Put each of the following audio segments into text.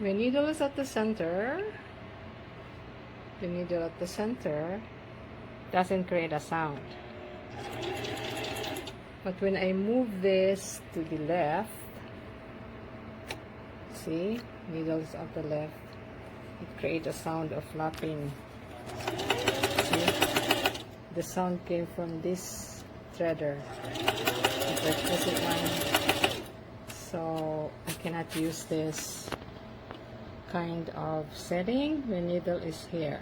When needle is at the center, the needle at the center doesn't create a sound. But when I move this to the left, see, needle is at the left, it creates a sound of flapping. See, the sound came from this threader. If I press it on, so I cannot use this kind of setting when needle is here.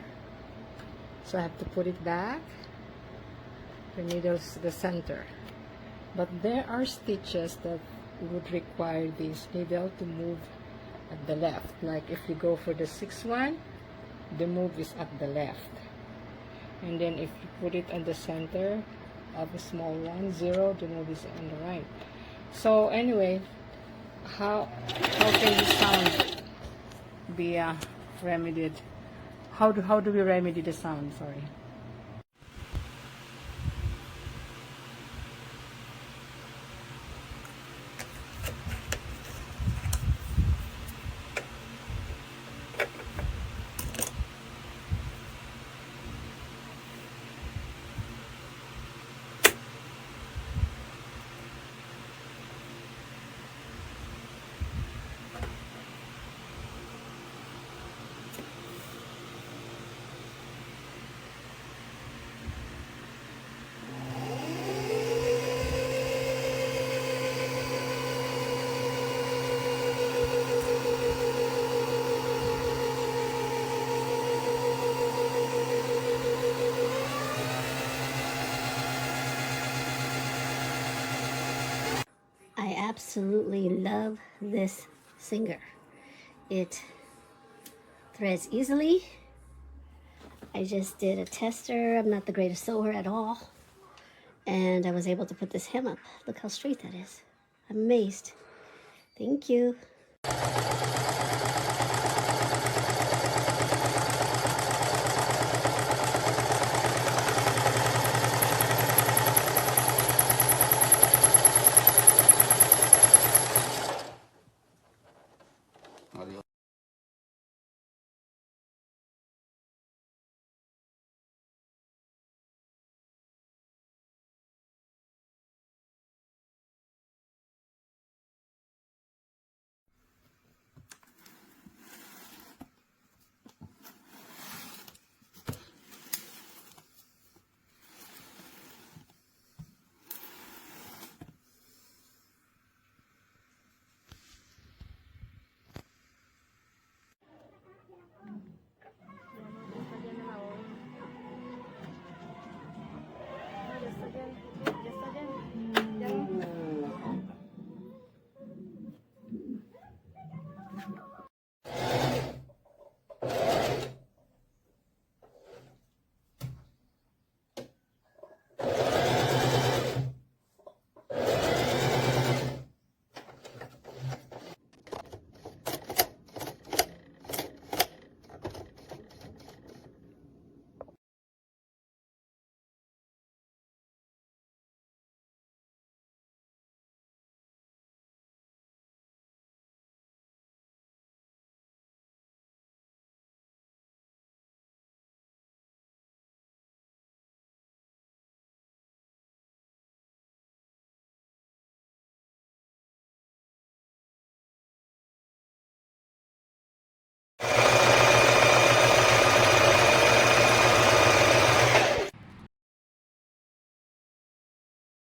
So I have to put it back. The needle's to the center. But there are stitches that would require this needle to move at the left. Like if you go for the 6th one, the move is at the left. And then if you put it on the center of a small one, 0, the move is on the right. So anyway, how can this sound be remedied? How do we remedy the sound? Sorry. I absolutely love this singer. It threads easily. I just did a tester. I'm not the greatest sewer at all. And I was able to put this hem up. Look how straight that is. I'm amazed. Thank you. Adiós.